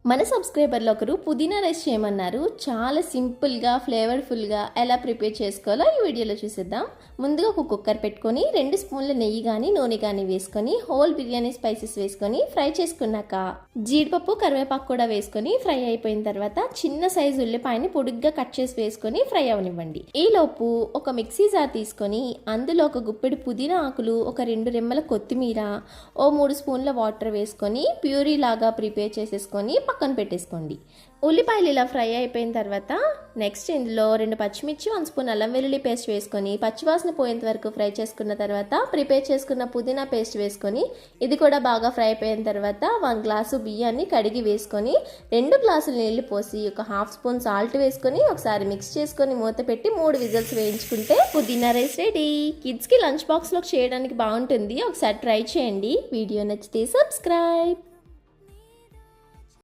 మన సబ్స్క్రైబర్లు ఒకరు పుదీనా రైస్ చేయమన్నారు. చాలా సింపుల్గా ఫ్లేవర్ఫుల్గా ఎలా ప్రిపేర్ చేసుకోవాలో ఈ వీడియోలో చూసేద్దాం. ముందుగా ఒక కుక్కర్ పెట్టుకొని 2 స్పూన్ల నెయ్యి కానీ నూనె కానీ వేసుకొని హోల్ బిర్యానీ స్పైసెస్ వేసుకొని ఫ్రై చేసుకున్నాక జీడిపప్పు కరివేపాకు కూడా వేసుకొని ఫ్రై అయిపోయిన తర్వాత చిన్న సైజు ఉల్లిపాయని పొడుగ్గా కట్ చేసి వేసుకొని ఫ్రై అవనివ్వండి. ఈలోపు ఒక మిక్సీ జార్ తీసుకొని అందులో ఒక గుప్పెడు పుదీనా ఆకులు, ఒక 2 రెమ్మల కొత్తిమీర, ఓ 3 స్పూన్ల వాటర్ వేసుకొని ప్యూరీ లాగా ప్రిపేర్ చేసేసుకొని పక్కన పెట్టేసుకోండి. ఉల్లిపాయలు ఇలా ఫ్రై అయిపోయిన తర్వాత నెక్స్ట్ ఇందులో 2 పచ్చిమిర్చి, 1 స్పూన్ అల్లం వెల్లుల్లి పేస్ట్ వేసుకొని పచ్చివాసన పోయేంత వరకు ఫ్రై చేసుకున్న తర్వాత ప్రిపేర్ చేసుకున్న పుదీనా పేస్ట్ వేసుకొని ఇది కూడా బాగా ఫ్రై అయిపోయిన తర్వాత 1 గ్లాసు బియ్యాన్ని కడిగి వేసుకొని 2 గ్లాసులు నీళ్లు పోసి ఒక 1/2 స్పూన్ సాల్ట్ వేసుకొని ఒకసారి మిక్స్ చేసుకొని మూత పెట్టి 3 విజిల్స్ వేయించుకుంటే పుదీనా రైస్ రెడీ. కిడ్స్కి లంచ్ బాక్స్లో చేయడానికి బాగుంటుంది. ఒకసారి ట్రై చేయండి. వీడియో నచ్చితే సబ్స్క్రైబ్.